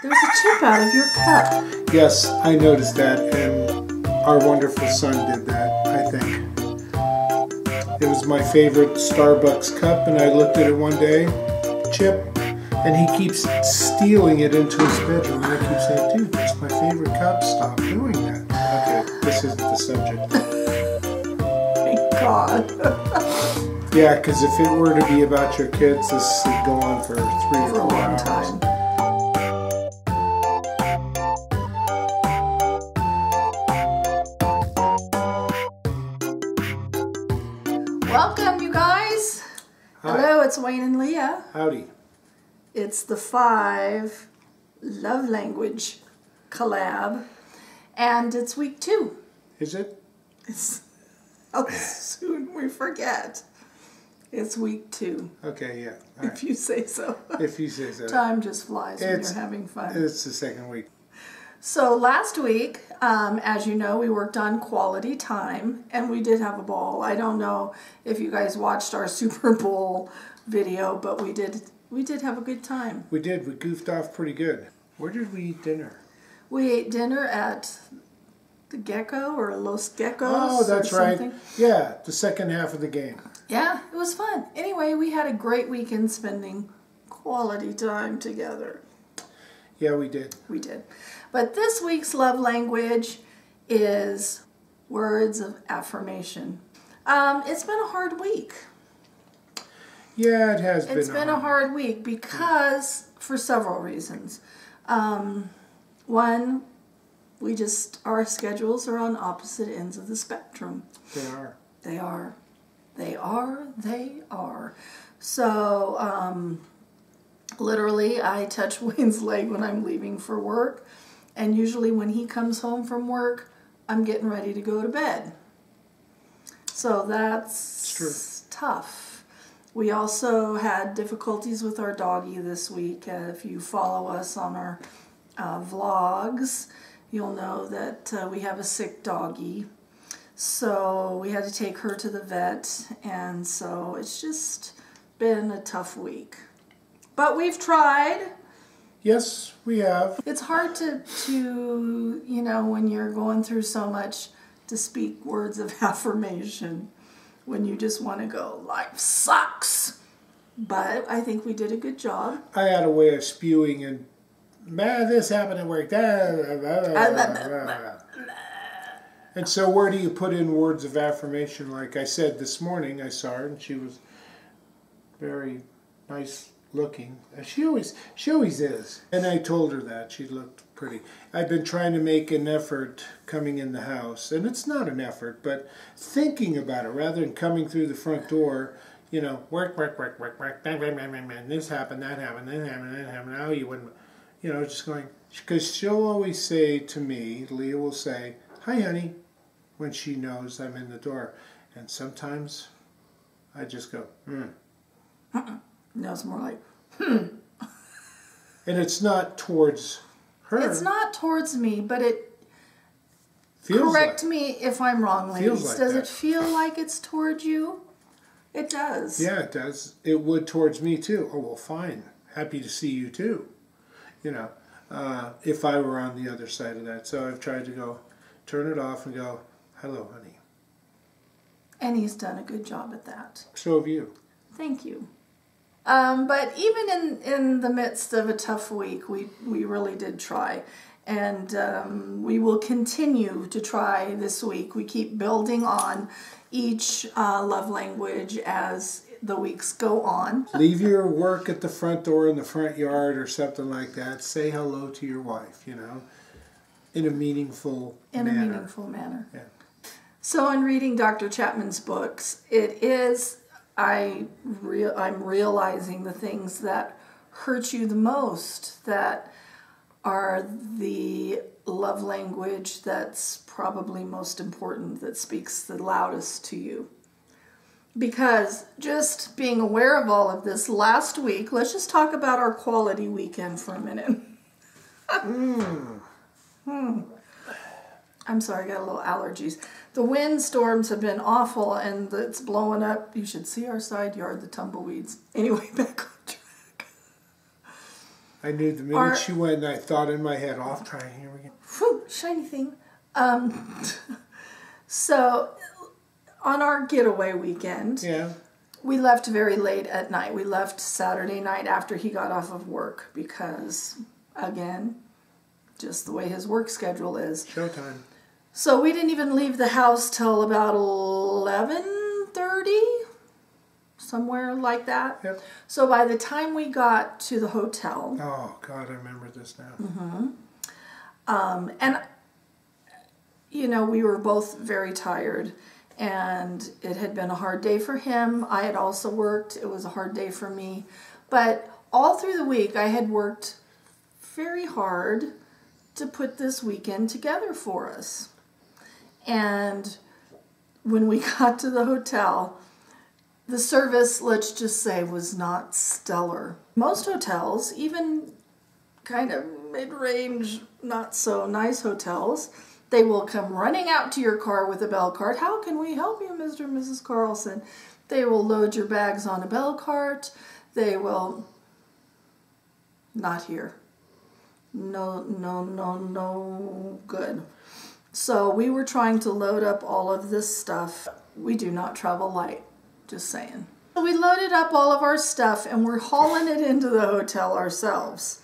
There's a chip out of your cup. Yes, I noticed that, and our wonderful son did that, I think. It was my favorite Starbucks cup, and I looked at it one day, chip, and he keeps stealing it into his bedroom. And I keep saying, dude, that's my favorite cup. Stop doing that. Okay, this isn't the subject. Thank God. Yeah, because if it were to be about your kids, this would go on for 3 or 4 hours. Time. Welcome, you guys. Hi. Hello, it's Wayne and Leah. Howdy. It's the 5 love language collab, and it's week 2. Is it? How soon we forget. It's week 2. Okay, yeah. All right. If you say so. If you say so. Time just flies when you're having fun. It's the second week. So last week, as you know, we worked on quality time, and we did have a ball. I don't know if you guys watched our Super Bowl video, but we did have a good time. We did. We goofed off pretty good. Where did we eat dinner? We ate dinner at the Gecko or Los Geckos. Oh, that's right. Something. Yeah, the second half of the game. Yeah, it was fun. Anyway, we had a great weekend spending quality time together. Yeah, we did. We did. But this week's love language is words of affirmation. It's been a hard week. Yeah, it has been. It's been a hard week because, for several reasons. One, our schedules are on opposite ends of the spectrum. They are. They are. They are. They are. So, literally, I touch Wayne's leg when I'm leaving for work. And usually when he comes home from work, I'm getting ready to go to bed. So that's tough. We also had difficulties with our doggy this week. If you follow us on our vlogs, you'll know that we have a sick doggy. So we had to take her to the vet, and so it's just been a tough week. But we've tried. Yes, we have. It's hard to you know, when you're going through so much, to speak words of affirmation when you just want to go, life sucks. But I think we did a good job. I had a way of spewing and, man, this happened at work. And so where do you put in words of affirmation? Like I said this morning, I saw her and she was very nice looking. She always is. And I told her that. She looked pretty. I've been trying to make an effort coming in the house. And it's not an effort, but thinking about it rather than coming through the front door, you know, work, bang, bang, bang, bang, bang. This happened, that happened, that happened, that happened. Now you wouldn't, you know, just going, because she'll always say to me, Leah will say, hi, honey, when she knows I'm in the door. And sometimes I just go, No, it's more like, And it's not towards her. It's not towards me, but it feels correct me if I'm wrong, ladies. Like does that. it feel like it's towards you? It does. Yeah, it does. It would towards me too. Oh, well, fine. Happy to see you too. You know, if I were on the other side of that. So I've tried to go, turn it off and go, hello, honey. And he's done a good job at that. So have you. Thank you. But even in the midst of a tough week, we really did try. And we will continue to try this week. We keep building on each love language as the weeks go on. Leave your work at the front door in the front yard or something like that. Say hello to your wife, you know, in a meaningful manner. In a meaningful manner. Yeah. So in reading Dr. Chapman's books, it is... I'm realizing the things that hurt you the most, that are the love language that's probably most important, that speaks the loudest to you. Because just being aware of all of this last week, let's just talk about our quality weekend for a minute. I'm sorry, I got a little allergies. The windstorms have been awful, and it's blowing up. You should see our side yard, the tumbleweeds. Anyway, back on track. I knew the minute she went, I thought in my head, off trying, here we go. Whew, shiny thing. So, on our getaway weekend, we left very late at night. We left Saturday night after he got off of work because, again, just the way his work schedule is. Showtime. So we didn't even leave the house till about 11:30, somewhere like that. Yep. So by the time we got to the hotel... Oh, God, I remember this now. And, you know, we were both very tired, and it had been a hard day for him. I had also worked. It was a hard day for me. But all through the week, I had worked very hard to put this weekend together for us. And when we got to the hotel, the service, let's just say, was not stellar. Most hotels, even kind of mid-range, not so nice hotels, they will come running out to your car with a bell cart. How can we help you, Mr. and Mrs. Carlson? They will load your bags on a bell cart. They will... Not here. No good. So we were trying to load up all of this stuff. We do not travel light, just saying. So we loaded up all of our stuff and we're hauling it into the hotel ourselves.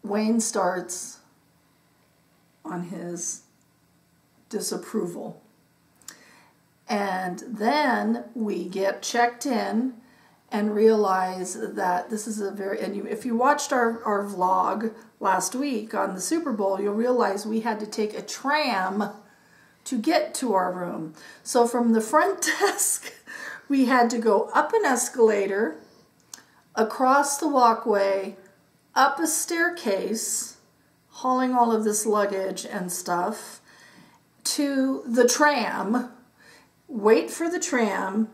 Wayne starts on his disapproval. And then we get checked in and realize that this is a very, and if you watched our vlog last week on the Super Bowl, you'll realize we had to take a tram to get to our room. So from the front desk, we had to go up an escalator, across the walkway, up a staircase, hauling all of this luggage and stuff, to the tram, wait for the tram,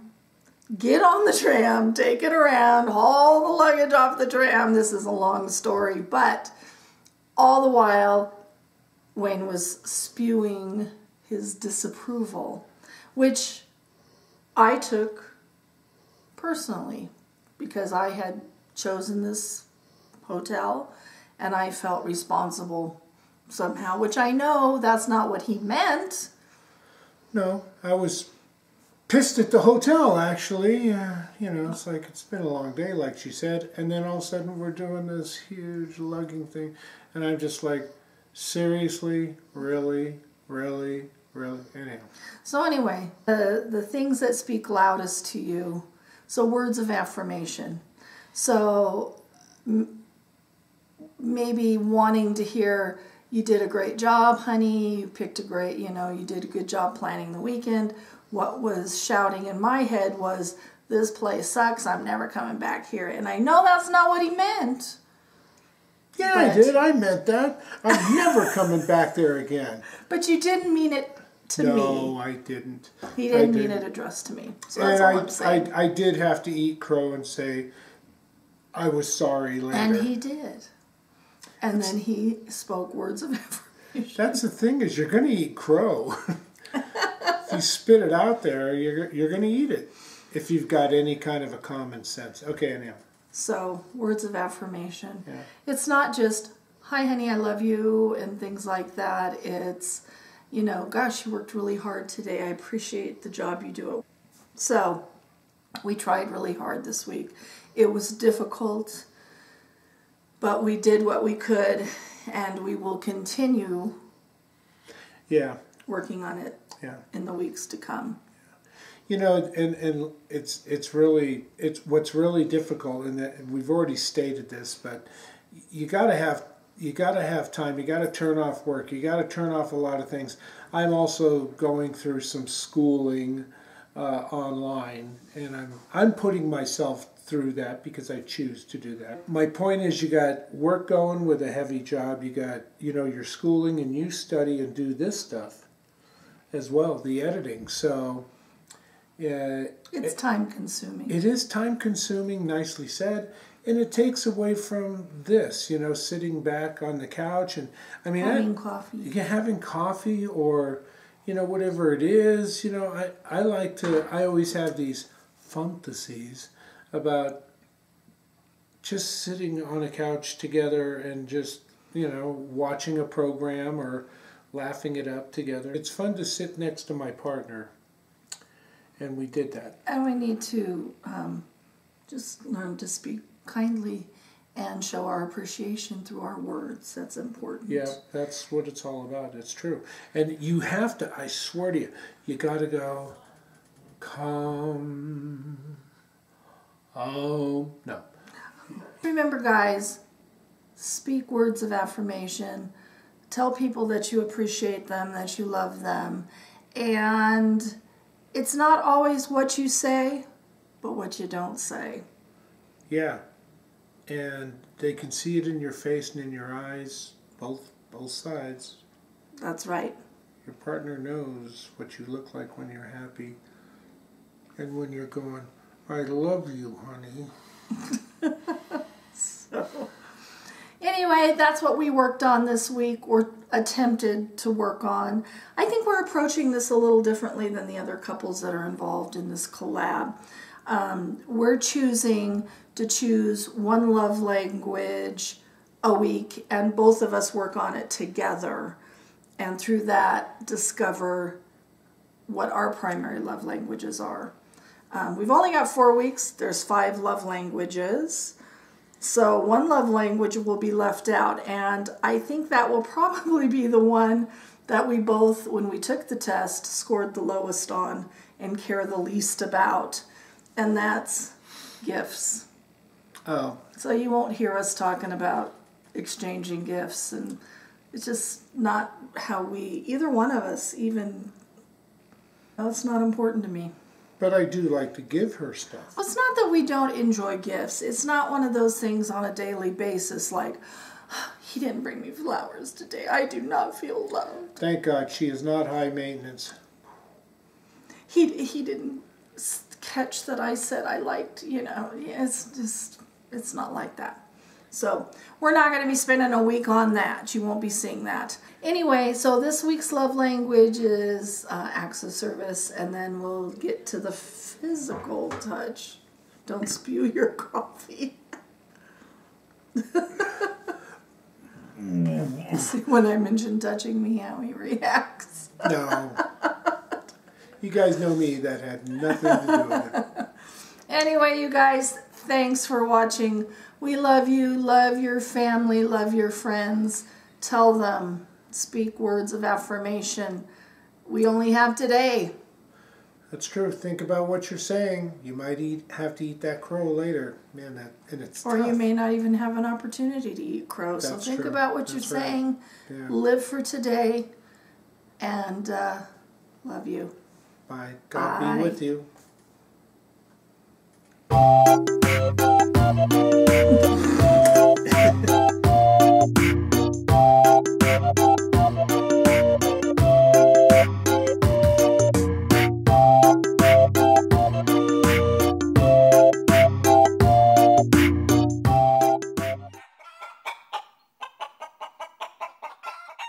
get on the tram, take it around, haul the luggage off the tram. This is a long story, but all the while, Wayne was spewing his disapproval, which I took personally because I had chosen this hotel and I felt responsible somehow, which I know that's not what he meant. No, I was pissed at the hotel, actually. You know, it's like, it's been a long day, like she said, and then all of a sudden we're doing this huge lugging thing, and I'm just like, seriously? Really? Anyhow. So anyway, the things that speak loudest to you, so words of affirmation. So maybe wanting to hear, you did a great job, honey, you picked a great, you know, you did a good job planning the weekend. What was shouting in my head was, this place sucks, I'm never coming back here. And I know that's not what he meant. Yeah, I did. I meant that. I'm never coming back there again. But you didn't mean it to me. No, I didn't. He didn't mean it addressed to me. So that's all I'm saying. I did have to eat crow and say, I was sorry later. And he did. And then he spoke words of affirmation. That's the thing, is you're going to eat crow. If you spit it out there, you're going to eat it. If you've got any kind of a common sense. Okay, anyhow. So, words of affirmation. Yeah. It's not just, hi honey, I love you, and things like that. It's, you know, gosh, you worked really hard today. I appreciate the job you do. So, we tried really hard this week. It was difficult, but we did what we could, and we will continue working on it in the weeks to come. You know, and it's what's really difficult, and that we've already stated this, but you gotta have time. You gotta turn off work. You gotta turn off a lot of things. I'm also going through some schooling online, and I'm putting myself through that because I choose to do that. My point is, you got work going with a heavy job. You got, you know, your schooling, and you study and do this stuff as well, the editing. So. It's time consuming. It is time consuming, nicely said, and it takes away from this, you know, sitting back on the couch and, I mean, having coffee or, you know, whatever it is. You know, I always have these fantasies about just sitting on a couch together and just, you know, watching a program or laughing it up together. It's fun to sit next to my partner, and we did that. And we need to just learn to speak kindly and show our appreciation through our words. That's important. Yeah, that's what it's all about. It's true. And you have to, I swear to you, you got to go, come home. No. Remember, guys, speak words of affirmation. Tell people that you appreciate them, that you love them. And it's not always what you say, but what you don't say. Yeah. And they can see it in your face and in your eyes, both sides. That's right. Your partner knows what you look like when you're happy and when you're going, I love you, honey. So, anyway, that's what we worked on this week, or attempted to work on. I think we're approaching this a little differently than the other couples that are involved in this collab. We're choosing to choose one love language a week, and both of us work on it together, and through that discover what our primary love languages are. We've only got 4 weeks. There's 5 love languages. So one love language will be left out, and I think that will probably be the one that we both, when we took the test, scored the lowest on and care the least about, and that's gifts. Oh. So you won't hear us talking about exchanging gifts, and it's just not how we, either one of us even, it's not important to me. But I do like to give her stuff. Well, it's not that we don't enjoy gifts. It's not one of those things on a daily basis like, he didn't bring me flowers today. I do not feel loved. Thank God she is not high maintenance. He didn't catch that I said I liked, you know. It's not like that. So we're not going to be spending a week on that. You won't be seeing that. Anyway, so this week's love language is acts of service, and then we'll get to the physical touch. Don't spew your coffee. See, when I mention touching me, how he reacts. No. You guys know me. That had nothing to do with it. Anyway, you guys, thanks for watching. We love you, love your family, love your friends. Tell them, speak words of affirmation. We only have today. That's true. Think about what you're saying. You might have to eat that crow later. Man, and it's Or tough. you may not even have an opportunity to eat crow. So That's think true. about what That's you're right. saying. Yeah. Live for today. And love you. Bye. God Bye. be with you.